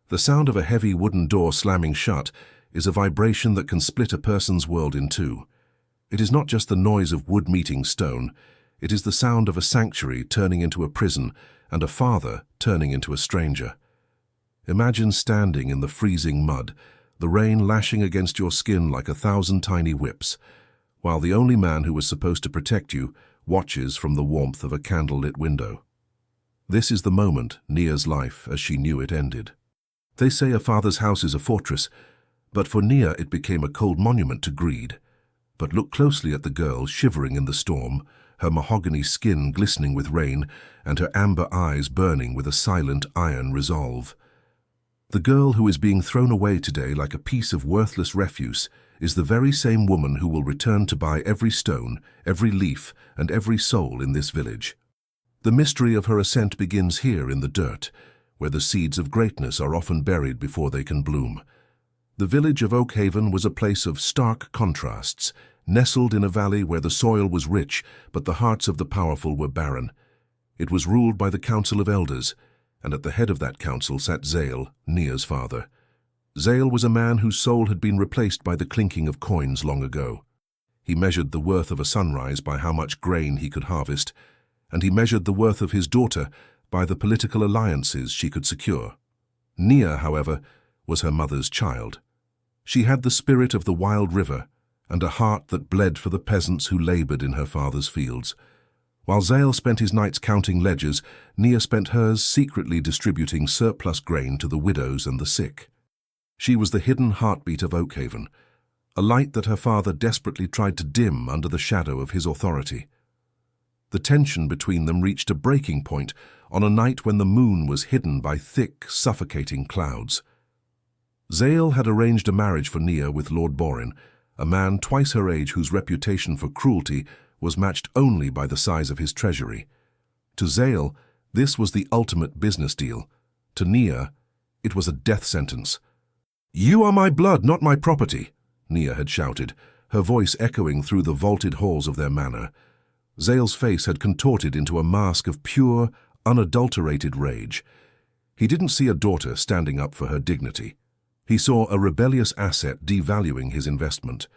The sound of a heavy wooden door slamming shut is a vibration that can split a person's world in two. It is not just the noise of wood meeting stone, it is the sound of a sanctuary turning into a prison and a father turning into a stranger. Imagine standing in the freezing mud, the rain lashing against your skin like 1,000 tiny whips, while the only man who was supposed to protect you watches from the warmth of a candlelit window. This is the moment Nia's life as she knew it ended. They say a father's house is a fortress, but for Nia it became a cold monument to greed. But look closely at the girl shivering in the storm, her mahogany skin glistening with rain and her amber eyes burning with a silent iron resolve. The girl who is being thrown away today like a piece of worthless refuse is the very same woman who will return to buy every stone, every leaf, and every soul in this village. The mystery of her ascent begins here in the dirt, where the seeds of greatness are often buried before they can bloom. The village of Oakhaven was a place of stark contrasts, nestled in a valley where the soil was rich, but the hearts of the powerful were barren. It was ruled by the Council of Elders, and at the head of that council sat Zale, Nia's father. Zale was a man whose soul had been replaced by the clinking of coins long ago. He measured the worth of a sunrise by how much grain he could harvest, and he measured the worth of his daughter by the political alliances she could secure. Nia, however, was her mother's child. She had the spirit of the wild river and a heart that bled for the peasants who labored in her father's fields. While Zale spent his nights counting ledgers, Nia spent hers secretly distributing surplus grain to the widows and the sick. She was the hidden heartbeat of Oakhaven, a light that her father desperately tried to dim under the shadow of his authority. The tension between them reached a breaking point on a night when the moon was hidden by thick, suffocating clouds. Zale had arranged a marriage for Nia with Lord Borin, a man twice her age whose reputation for cruelty was matched only by the size of his treasury. To Zale, this was the ultimate business deal. To Nia, it was a death sentence. "You are my blood, not my property," Nia had shouted, her voice echoing through the vaulted halls of their manor. Zale's face had contorted into a mask of pure, unadulterated rage. He didn't see a daughter standing up for her dignity. He saw a rebellious asset devaluing his investment.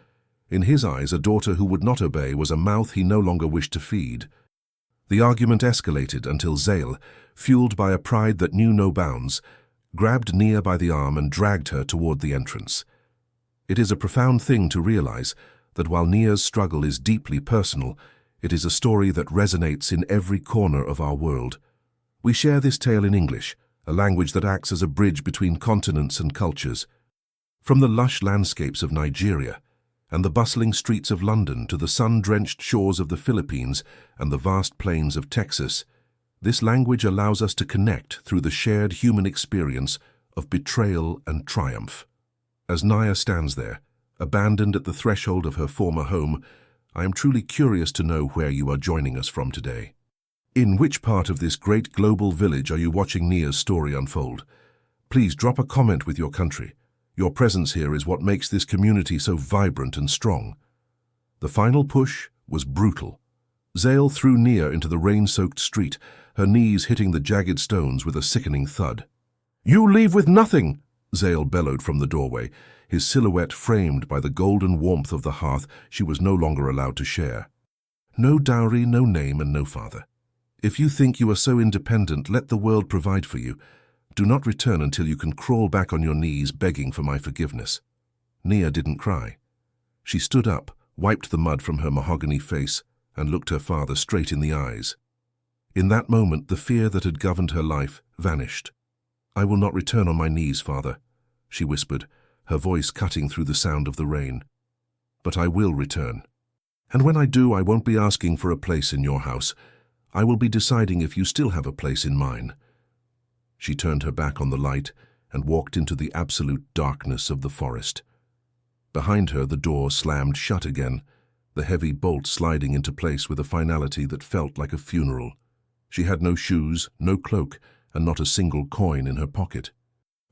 In his eyes, a daughter who would not obey was a mouth he no longer wished to feed. The argument escalated until Zale, fueled by a pride that knew no bounds, grabbed Nia by the arm and dragged her toward the entrance. It is a profound thing to realize that while Nia's struggle is deeply personal, it is a story that resonates in every corner of our world. We share this tale in English, a language that acts as a bridge between continents and cultures. From the lush landscapes of Nigeria and the bustling streets of London to the sun-drenched shores of the Philippines and the vast plains of Texas, this language allows us to connect through the shared human experience of betrayal and triumph. As Nia stands there, abandoned at the threshold of her former home, I am truly curious to know where you are joining us from today. In which part of this great global village are you watching Nia's story unfold? Please drop a comment with your country. Your presence here is what makes this community so vibrant and strong. The final push was brutal. Zale threw Nia into the rain-soaked street, her knees hitting the jagged stones with a sickening thud. "You leave with nothing!" Zale bellowed from the doorway, his silhouette framed by the golden warmth of the hearth she was no longer allowed to share. "No dowry, no name, and no father. If you think you are so independent, let the world provide for you. Do not return until you can crawl back on your knees begging for my forgiveness." Nia didn't cry. She stood up, wiped the mud from her mahogany face, and looked her father straight in the eyes. In that moment, the fear that had governed her life vanished. "I will not return on my knees, father," she whispered, her voice cutting through the sound of the rain. "But I will return. And when I do, I won't be asking for a place in your house. I will be deciding if you still have a place in mine." She turned her back on the light and walked into the absolute darkness of the forest. Behind her, the door slammed shut again, the heavy bolt sliding into place with a finality that felt like a funeral. She had no shoes, no cloak, and not a single coin in her pocket.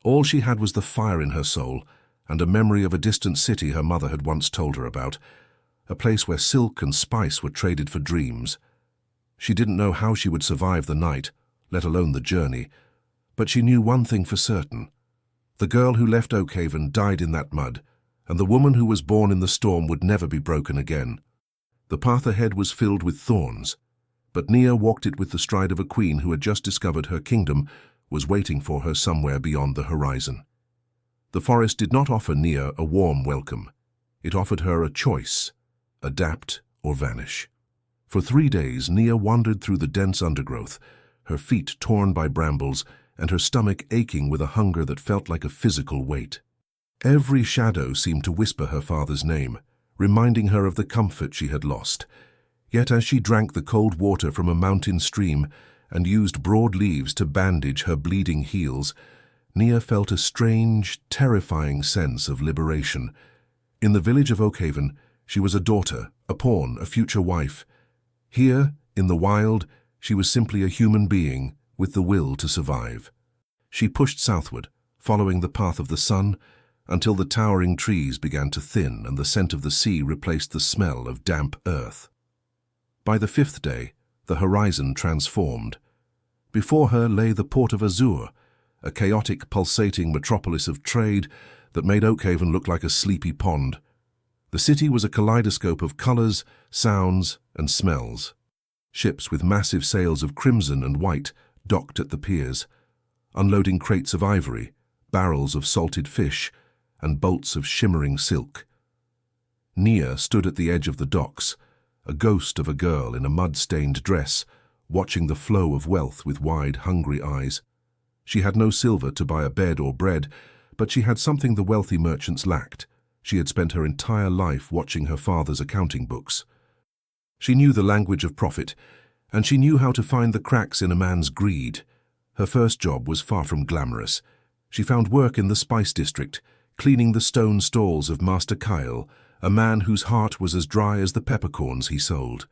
All she had was the fire in her soul and a memory of a distant city her mother had once told her about, a place where silk and spice were traded for dreams. She didn't know how she would survive the night, let alone the journey, but she knew one thing for certain. The girl who left Oakhaven died in that mud, and the woman who was born in the storm would never be broken again. The path ahead was filled with thorns, but Nia walked it with the stride of a queen who had just discovered her kingdom was waiting for her somewhere beyond the horizon. The forest did not offer Nia a warm welcome. It offered her a choice: adapt or vanish. For 3 days, Nia wandered through the dense undergrowth, her feet torn by brambles and her stomach aching with a hunger that felt like a physical weight. Every shadow seemed to whisper her father's name, reminding her of the comfort she had lost. Yet as she drank the cold water from a mountain stream and used broad leaves to bandage her bleeding heels, Nia felt a strange, terrifying sense of liberation. In the village of Oakhaven, she was a daughter, a pawn, a future wife. Here, in the wild, she was simply a human being with the will to survive. She pushed southward, following the path of the sun, until the towering trees began to thin and the scent of the sea replaced the smell of damp earth. By the 5th day, the horizon transformed. Before her lay the port of Azure, a chaotic, pulsating metropolis of trade that made Oakhaven look like a sleepy pond. The city was a kaleidoscope of colors, sounds, and smells. Ships with massive sails of crimson and white docked at the piers, unloading crates of ivory, barrels of salted fish, and bolts of shimmering silk. Nia stood at the edge of the docks, a ghost of a girl in a mud-stained dress, watching the flow of wealth with wide, hungry eyes. She had no silver to buy a bed or bread, but she had something the wealthy merchants lacked. She had spent her entire life watching her father's accounting books. She knew the language of profit, and she knew how to find the cracks in a man's greed. Her first job was far from glamorous. She found work in the spice district, cleaning the stone stalls of Master Kyle, a man whose heart was as dry as the peppercorns he sold.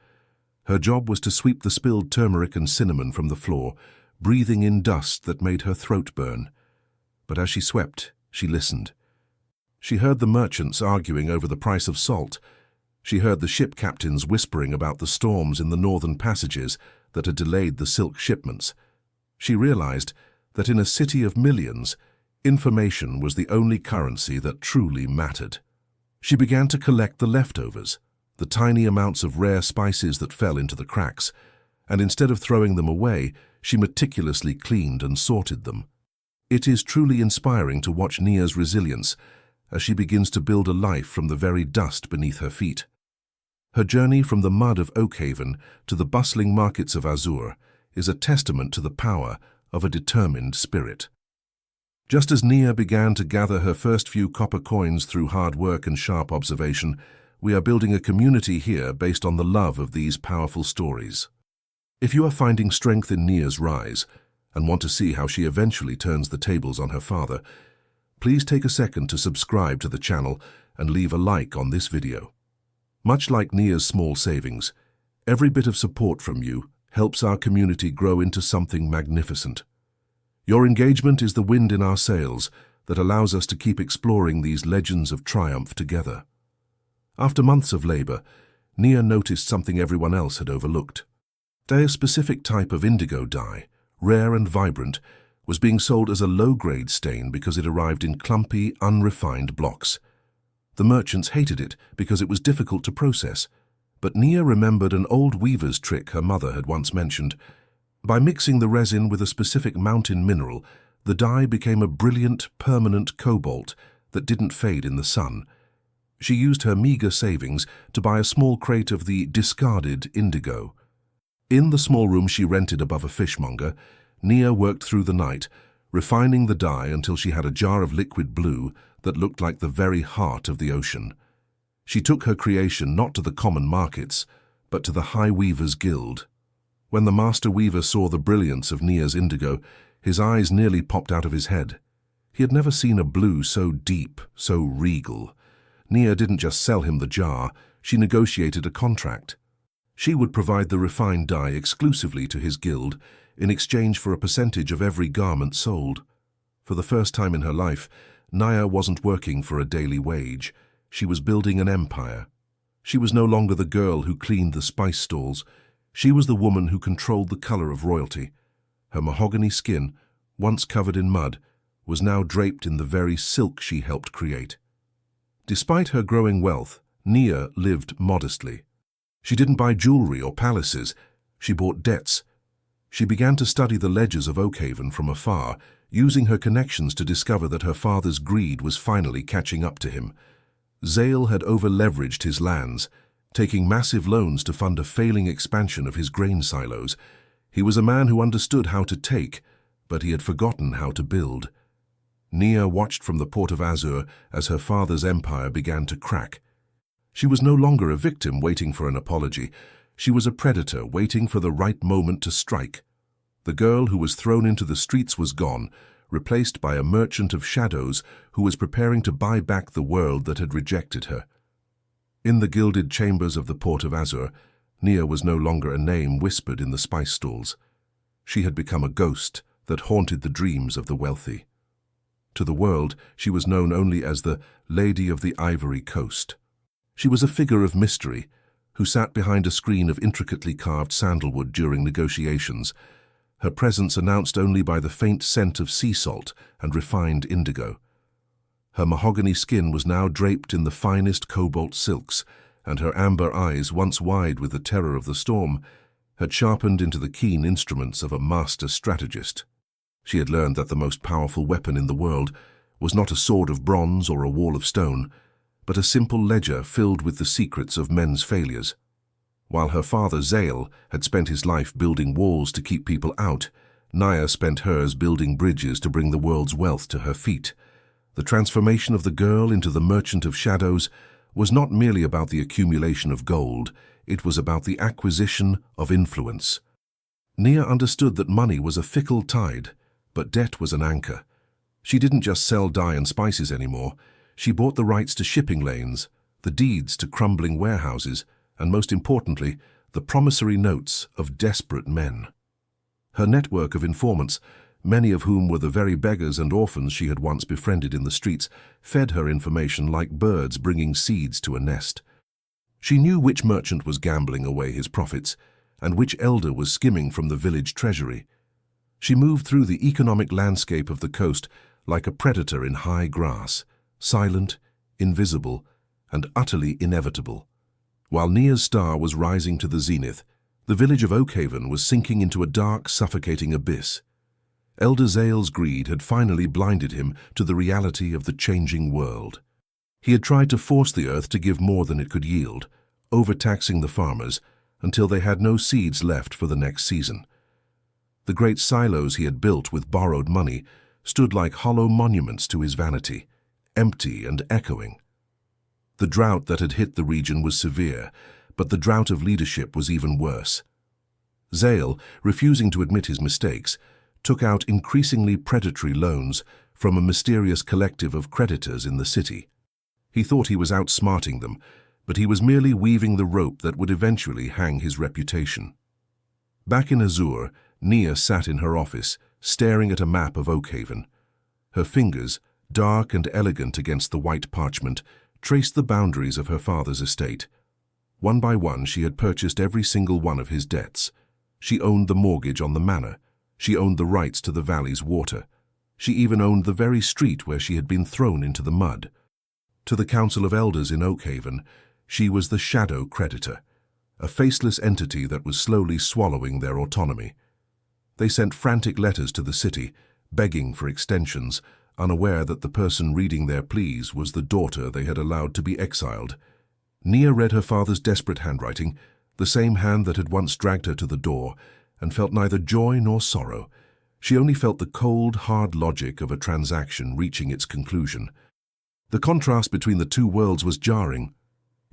Her job was to sweep the spilled turmeric and cinnamon from the floor, breathing in dust that made her throat burn. But as she swept, she listened. She heard the merchants arguing over the price of salt. She heard the ship captains whispering about the storms in the northern passages that had delayed the silk shipments. She realized that in a city of millions, information was the only currency that truly mattered. She began to collect the leftovers, the tiny amounts of rare spices that fell into the cracks, and instead of throwing them away, she meticulously cleaned and sorted them. It is truly inspiring to watch Nia's resilience as she begins to build a life from the very dust beneath her feet. Her journey from the mud of Oakhaven to the bustling markets of Azure is a testament to the power of a determined spirit. Just as Nia began to gather her first few copper coins through hard work and sharp observation, we are building a community here based on the love of these powerful stories. If you are finding strength in Nia's rise and want to see how she eventually turns the tables on her father, please take a second to subscribe to the channel and leave a like on this video. Much like Nia's small savings, every bit of support from you helps our community grow into something magnificent. Your engagement is the wind in our sails that allows us to keep exploring these legends of triumph together. After months of labor, Nia noticed something everyone else had overlooked. A specific type of indigo dye, rare and vibrant, was being sold as a low-grade stain because it arrived in clumpy, unrefined blocks. The merchants hated it because it was difficult to process, but Nia remembered an old weaver's trick her mother had once mentioned. By mixing the resin with a specific mountain mineral, the dye became a brilliant, permanent cobalt that didn't fade in the sun. She used her meager savings to buy a small crate of the discarded indigo. In the small room she rented above a fishmonger, Nia worked through the night, refining the dye until she had a jar of liquid blue that looked like the very heart of the ocean. She took her creation not to the common markets, but to the High Weavers' Guild. When the master weaver saw the brilliance of Nia's indigo, his eyes nearly popped out of his head. He had never seen a blue so deep, so regal. Nia didn't just sell him the jar, she negotiated a contract. She would provide the refined dye exclusively to his guild in exchange for a percentage of every garment sold. For the first time in her life, Nia wasn't working for a daily wage. She was building an empire. She was no longer the girl who cleaned the spice stalls. She was the woman who controlled the color of royalty. Her mahogany skin, once covered in mud, was now draped in the very silk she helped create. Despite her growing wealth, Nia lived modestly. She didn't buy jewelry or palaces, she bought debts. She began to study the ledgers of Oakhaven from afar, using her connections to discover that her father's greed was finally catching up to him. Zale had over-leveraged his lands, taking massive loans to fund a failing expansion of his grain silos. He was a man who understood how to take, but he had forgotten how to build. Nia watched from the port of Azur as her father's empire began to crack. She was no longer a victim waiting for an apology. She was a predator waiting for the right moment to strike. The girl who was thrown into the streets was gone, replaced by a merchant of shadows who was preparing to buy back the world that had rejected her. In the gilded chambers of the port of Azur, Nia was no longer a name whispered in the spice stalls. She had become a ghost that haunted the dreams of the wealthy. To the world, she was known only as the Lady of the Ivory Coast. She was a figure of mystery, who sat behind a screen of intricately carved sandalwood during negotiations, her presence announced only by the faint scent of sea salt and refined indigo. Her mahogany skin was now draped in the finest cobalt silks, and her amber eyes, once wide with the terror of the storm, had sharpened into the keen instruments of a master strategist. She had learned that the most powerful weapon in the world was not a sword of bronze or a wall of stone, but a simple ledger filled with the secrets of men's failures. While her father Zale had spent his life building walls to keep people out, Nia spent hers building bridges to bring the world's wealth to her feet. The transformation of the girl into the merchant of shadows was not merely about the accumulation of gold, it was about the acquisition of influence. Nia understood that money was a fickle tide, but debt was an anchor. She didn't just sell dye and spices anymore. She bought the rights to shipping lanes, the deeds to crumbling warehouses, and most importantly, the promissory notes of desperate men. Her network of informants, many of whom were the very beggars and orphans she had once befriended in the streets, fed her information like birds bringing seeds to a nest. She knew which merchant was gambling away his profits, and which elder was skimming from the village treasury. She moved through the economic landscape of the coast like a predator in high grass, silent, invisible, and utterly inevitable. While Nia's star was rising to the zenith, the village of Oakhaven was sinking into a dark, suffocating abyss. Elder Zale's greed had finally blinded him to the reality of the changing world. He had tried to force the earth to give more than it could yield, overtaxing the farmers until they had no seeds left for the next season. The great silos he had built with borrowed money stood like hollow monuments to his vanity, empty and echoing. The drought that had hit the region was severe, but the drought of leadership was even worse. Zale, refusing to admit his mistakes, took out increasingly predatory loans from a mysterious collective of creditors in the city. He thought he was outsmarting them, but he was merely weaving the rope that would eventually hang his reputation. Back in Azur, Nia sat in her office, staring at a map of Oakhaven. Her fingers, dark and elegant against the white parchment, traced the boundaries of her father's estate. One by one, she had purchased every single one of his debts. She owned the mortgage on the manor. She owned the rights to the valley's water. She even owned the very street where she had been thrown into the mud. To the Council of Elders in Oakhaven, she was the shadow creditor, a faceless entity that was slowly swallowing their autonomy. They sent frantic letters to the city, begging for extensions, unaware that the person reading their pleas was the daughter they had allowed to be exiled. Nia read her father's desperate handwriting, the same hand that had once dragged her to the door, and felt neither joy nor sorrow. She only felt the cold, hard logic of a transaction reaching its conclusion. The contrast between the two worlds was jarring.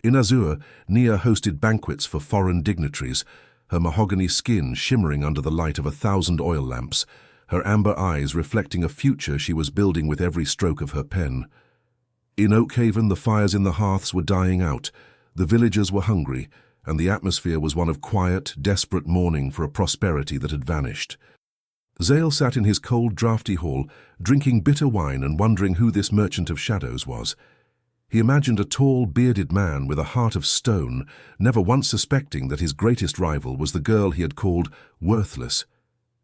In Azur, Nia hosted banquets for foreign dignitaries, her mahogany skin shimmering under the light of 1,000 oil lamps, her amber eyes reflecting a future she was building with every stroke of her pen. In Oakhaven, the fires in the hearths were dying out, the villagers were hungry, and the atmosphere was one of quiet, desperate mourning for a prosperity that had vanished. Zale sat in his cold, draughty hall, drinking bitter wine and wondering who this merchant of shadows was. He imagined a tall, bearded man with a heart of stone, never once suspecting that his greatest rival was the girl he had called worthless.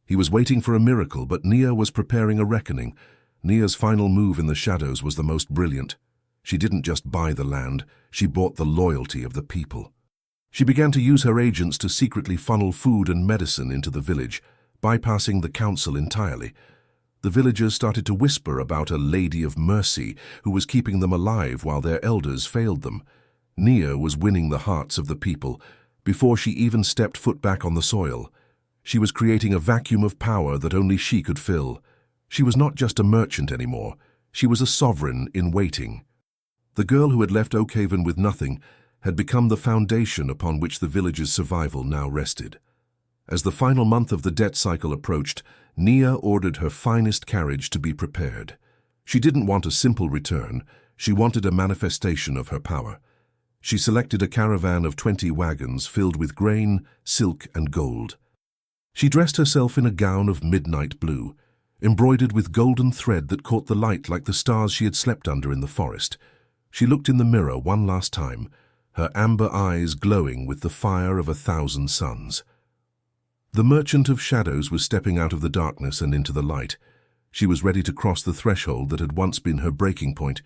He was waiting for a miracle, but Nia was preparing a reckoning, Nia's final move in the shadows was the most brilliant. She didn't just buy the land, she bought the loyalty of the people. She began to use her agents to secretly funnel food and medicine into the village, bypassing the council entirely. The villagers started to whisper about a lady of mercy who was keeping them alive while their elders failed them. Nia was winning the hearts of the people before she even stepped foot back on the soil. She was creating a vacuum of power that only she could fill. She was not just a merchant anymore, she was a sovereign in waiting. The girl who had left Oakhaven with nothing had become the foundation upon which the village's survival now rested. As the final month of the debt cycle approached, Nia ordered her finest carriage to be prepared. She didn't want a simple return, she wanted a manifestation of her power. She selected a caravan of 20 wagons filled with grain, silk, and gold. She dressed herself in a gown of midnight blue, embroidered with golden thread that caught the light like the stars she had slept under in the forest. She looked in the mirror one last time, her amber eyes glowing with the fire of 1,000 suns. The merchant of shadows was stepping out of the darkness and into the light. She was ready to cross the threshold that had once been her breaking point,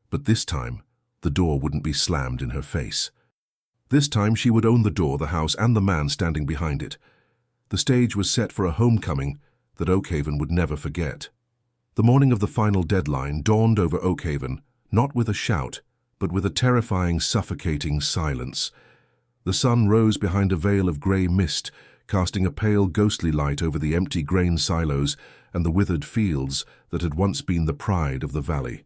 but this time, the door wouldn't be slammed in her face. This time she would own the door, the house, and the man standing behind it. The stage was set for a homecoming that Oakhaven would never forget. The morning of the final deadline dawned over Oakhaven, not with a shout, but with a terrifying, suffocating silence. The sun rose behind a veil of grey mist, casting a pale, ghostly light over the empty grain silos and the withered fields that had once been the pride of the valley.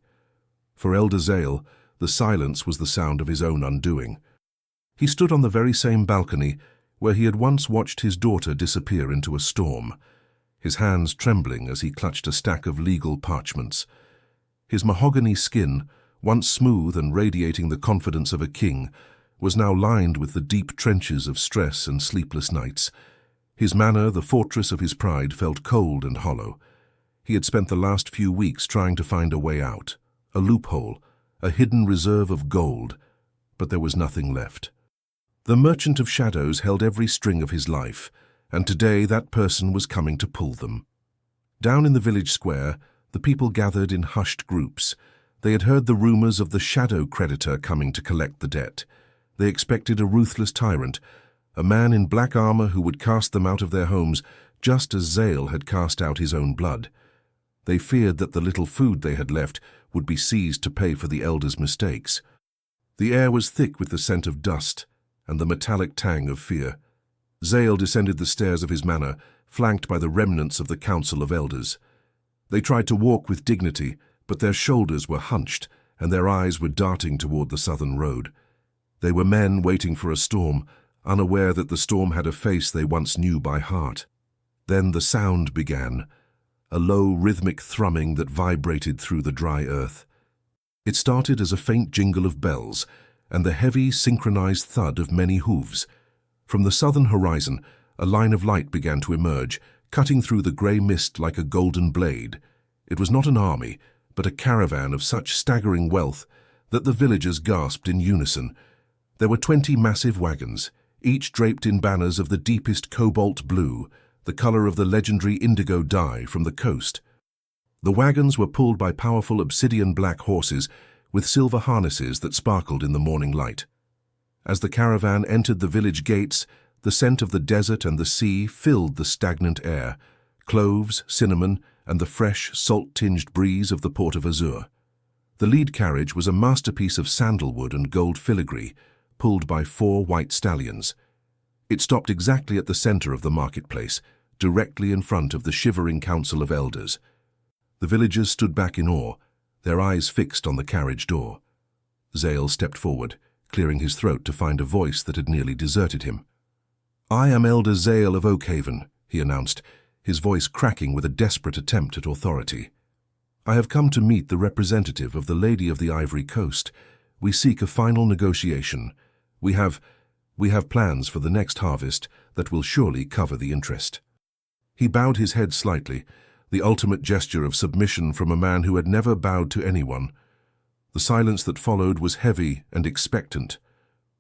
For Elder Zale, the silence was the sound of his own undoing. He stood on the very same balcony where he had once watched his daughter disappear into a storm, his hands trembling as he clutched a stack of legal parchments. His mahogany skin, once smooth and radiating the confidence of a king, was now lined with the deep trenches of stress and sleepless nights. His manor, the fortress of his pride, felt cold and hollow. He had spent the last few weeks trying to find a way out, a loophole, a hidden reserve of gold, but there was nothing left. The merchant of shadows held every string of his life, and today that person was coming to pull them. Down in the village square, the people gathered in hushed groups. They had heard the rumors of the shadow creditor coming to collect the debt. They expected a ruthless tyrant, a man in black armor who would cast them out of their homes just as Zale had cast out his own blood. They feared that the little food they had left would be seized to pay for the elders' mistakes. The air was thick with the scent of dust and the metallic tang of fear. Zale descended the stairs of his manor, flanked by the remnants of the Council of Elders. They tried to walk with dignity, but their shoulders were hunched and their eyes were darting toward the southern road. They were men waiting for a storm, unaware that the storm had a face they once knew by heart. Then the sound began, a low rhythmic thrumming that vibrated through the dry earth. It started as a faint jingle of bells and the heavy, synchronized thud of many hooves. From the southern horizon, a line of light began to emerge, cutting through the grey mist like a golden blade. It was not an army, but a caravan of such staggering wealth that the villagers gasped in unison. There were 20 massive wagons, each draped in banners of the deepest cobalt blue, the color of the legendary indigo dye from the coast. The wagons were pulled by powerful obsidian black horses with silver harnesses that sparkled in the morning light. As the caravan entered the village gates, the scent of the desert and the sea filled the stagnant air, cloves, cinnamon, and the fresh, salt-tinged breeze of the port of Azure. The lead carriage was a masterpiece of sandalwood and gold filigree, pulled by 4 white stallions. It stopped exactly at the center of the marketplace, directly in front of the shivering council of elders. The villagers stood back in awe, their eyes fixed on the carriage door. Zale stepped forward, clearing his throat to find a voice that had nearly deserted him. "I am Elder Zale of Oakhaven," he announced, his voice cracking with a desperate attempt at authority. "I have come to meet the representative of the Lady of the Ivory Coast. We seek a final negotiation. We have plans for the next harvest that will surely cover the interest." He bowed his head slightly, the ultimate gesture of submission from a man who had never bowed to anyone. The silence that followed was heavy and expectant.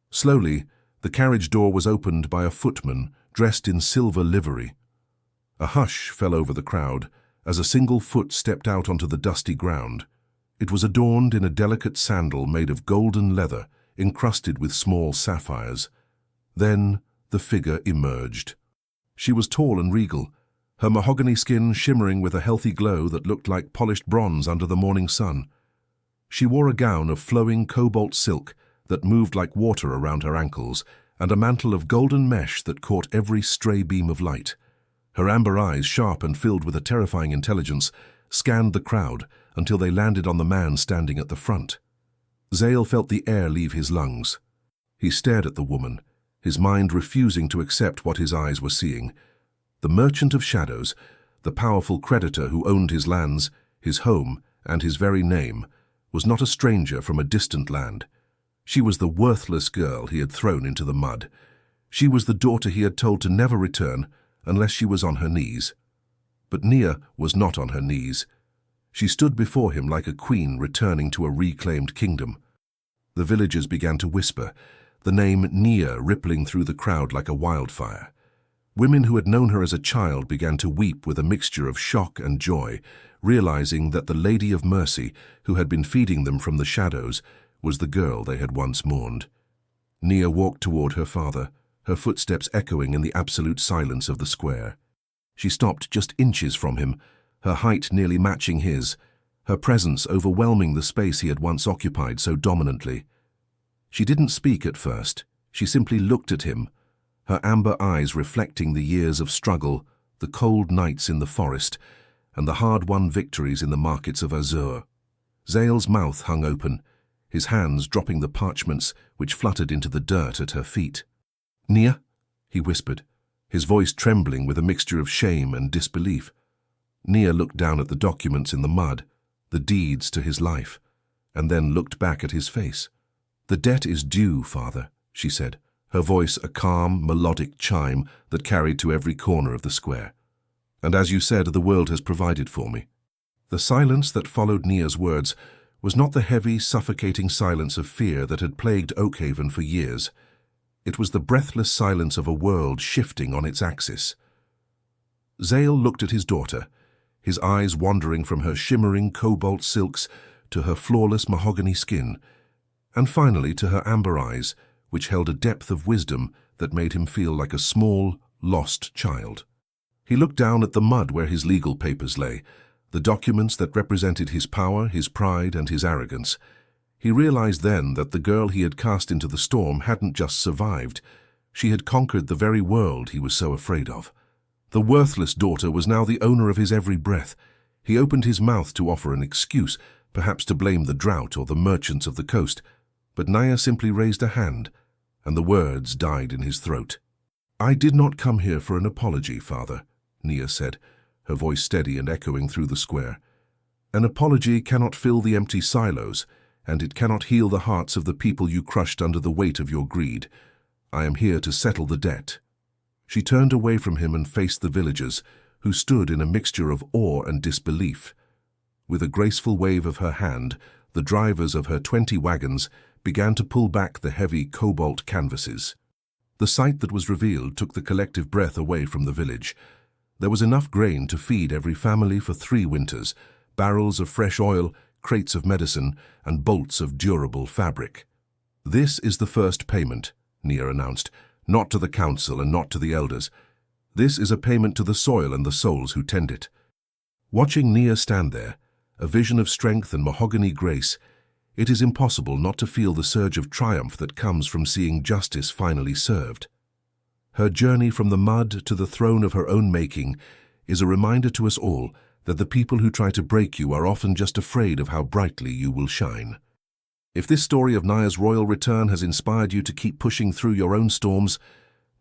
Slowly, the carriage door was opened by a footman dressed in silver livery. A hush fell over the crowd, as a single foot stepped out onto the dusty ground. It was adorned in a delicate sandal made of golden leather, encrusted with small sapphires. Then the figure emerged. She was tall and regal, her mahogany skin shimmering with a healthy glow that looked like polished bronze under the morning sun. She wore a gown of flowing cobalt silk that moved like water around her ankles, and a mantle of golden mesh that caught every stray beam of light. Her amber eyes, sharp and filled with a terrifying intelligence, scanned the crowd until they landed on the man standing at the front. Zale felt the air leave his lungs. He stared at the woman, his mind refusing to accept what his eyes were seeing. The merchant of shadows, the powerful creditor who owned his lands, his home, and his very name, was not a stranger from a distant land. She was the worthless girl he had thrown into the mud. She was the daughter he had told to never return unless she was on her knees. But Nia was not on her knees. She stood before him like a queen returning to a reclaimed kingdom. The villagers began to whisper, the name Nia rippling through the crowd like a wildfire. Women who had known her as a child began to weep with a mixture of shock and joy, realizing that the Lady of Mercy, who had been feeding them from the shadows, was the girl they had once mourned. Nia walked toward her father, her footsteps echoing in the absolute silence of the square. She stopped just inches from him, her height nearly matching his, her presence overwhelming the space he had once occupied so dominantly. She didn't speak at first. She simply looked at him, her amber eyes reflecting the years of struggle, the cold nights in the forest, and the hard-won victories in the markets of Azure. Zale's mouth hung open, his hands dropping the parchments which fluttered into the dirt at her feet. "Nia?" he whispered, his voice trembling with a mixture of shame and disbelief. Nia looked down at the documents in the mud, the deeds to his life, and then looked back at his face. "The debt is due, father," she said, her voice a calm, melodic chime that carried to every corner of the square. "And as you said, the world has provided for me." The silence that followed Nia's words was not the heavy, suffocating silence of fear that had plagued Oakhaven for years. It was the breathless silence of a world shifting on its axis. Zale looked at his daughter, his eyes wandering from her shimmering cobalt silks to her flawless mahogany skin, and finally to her amber eyes, which held a depth of wisdom that made him feel like a small, lost child. He looked down at the mud where his legal papers lay, the documents that represented his power, his pride, and his arrogance. He realized then that the girl he had cast into the storm hadn't just survived. She had conquered the very world he was so afraid of. The worthless daughter was now the owner of his every breath. He opened his mouth to offer an excuse, perhaps to blame the drought or the merchants of the coast, but Nia simply raised a hand, and the words died in his throat. "I did not come here for an apology, father," Nia said, her voice steady and echoing through the square. "An apology cannot fill the empty silos, and it cannot heal the hearts of the people you crushed under the weight of your greed. I am here to settle the debt." She turned away from him and faced the villagers, who stood in a mixture of awe and disbelief. With a graceful wave of her hand, the drivers of her 20 wagons began to pull back the heavy cobalt canvases. The sight that was revealed took the collective breath away from the village. There was enough grain to feed every family for 3 winters, barrels of fresh oil, crates of medicine, and bolts of durable fabric. "This is the first payment," Nia announced, "not to the council and not to the elders. This is a payment to the soil and the souls who tend it." Watching Nia stand there, a vision of strength and mahogany grace, it is impossible not to feel the surge of triumph that comes from seeing justice finally served. Her journey from the mud to the throne of her own making is a reminder to us all that the people who try to break you are often just afraid of how brightly you will shine. If this story of Nia's royal return has inspired you to keep pushing through your own storms,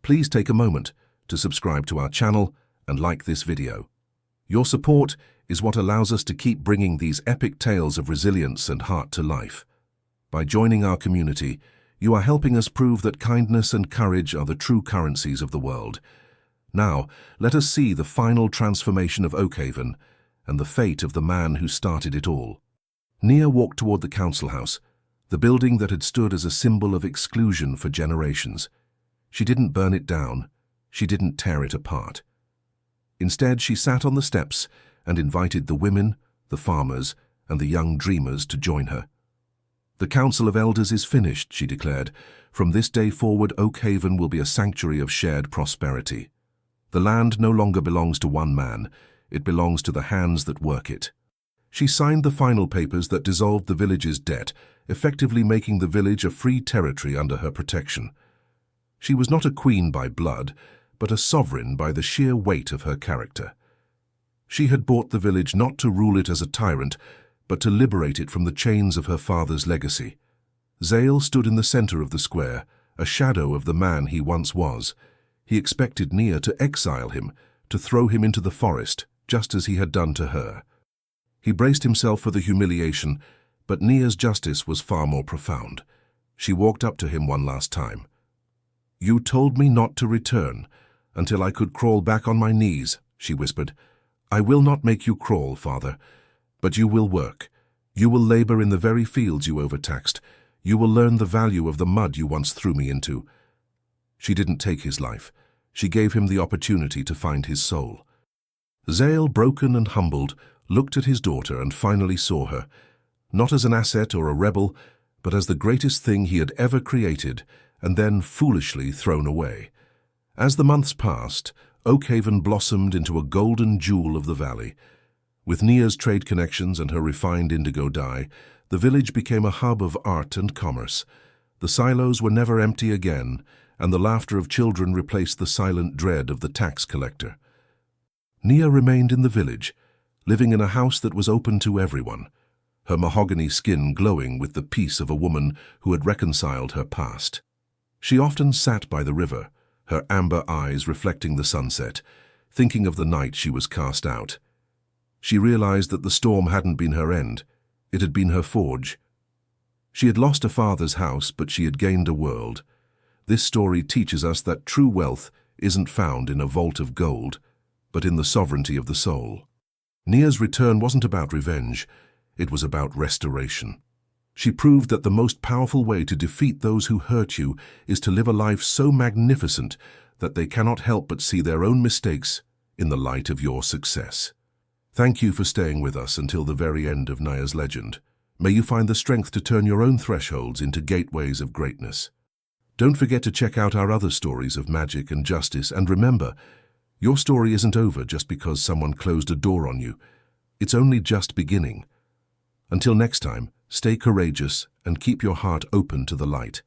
please take a moment to subscribe to our channel and like this video. Your support is what allows us to keep bringing these epic tales of resilience and heart to life. By joining our community, you are helping us prove that kindness and courage are the true currencies of the world. Now, let us see the final transformation of Oakhaven and the fate of the man who started it all. Nia walked toward the council house, the building that had stood as a symbol of exclusion for generations. She didn't burn it down. She didn't tear it apart. Instead, she sat on the steps and invited the women, the farmers, and the young dreamers to join her. "The Council of Elders is finished," she declared. "From this day forward, Oakhaven will be a sanctuary of shared prosperity. The land no longer belongs to one man, it belongs to the hands that work it." She signed the final papers that dissolved the village's debt, effectively making the village a free territory under her protection. She was not a queen by blood, but a sovereign by the sheer weight of her character. She had bought the village not to rule it as a tyrant, but to liberate it from the chains of her father's legacy. Zale stood in the center of the square, a shadow of the man he once was. He expected Nia to exile him, to throw him into the forest, just as he had done to her. He braced himself for the humiliation, but Nia's justice was far more profound. She walked up to him one last time. "You told me not to return, until I could crawl back on my knees," she whispered. "I will not make you crawl, father, but you will work. You will labor in the very fields you overtaxed. You will learn the value of the mud you once threw me into." She didn't take his life. She gave him the opportunity to find his soul. Zale, broken and humbled, looked at his daughter and finally saw her, not as an asset or a rebel, but as the greatest thing he had ever created, and then foolishly thrown away. As the months passed, Oakhaven blossomed into a golden jewel of the valley. With Nia's trade connections and her refined indigo dye, the village became a hub of art and commerce. The silos were never empty again, and the laughter of children replaced the silent dread of the tax collector. Nia remained in the village, living in a house that was open to everyone, her mahogany skin glowing with the peace of a woman who had reconciled her past. She often sat by the river, her amber eyes reflecting the sunset, thinking of the night she was cast out. She realized that the storm hadn't been her end, it had been her forge. She had lost a father's house, but she had gained a world. This story teaches us that true wealth isn't found in a vault of gold, but in the sovereignty of the soul. Nia's return wasn't about revenge, it was about restoration. She proved that the most powerful way to defeat those who hurt you is to live a life so magnificent that they cannot help but see their own mistakes in the light of your success. Thank you for staying with us until the very end of Nia's legend. May you find the strength to turn your own thresholds into gateways of greatness. Don't forget to check out our other stories of magic and justice, and remember, your story isn't over just because someone closed a door on you. It's only just beginning. Until next time, stay courageous and keep your heart open to the light.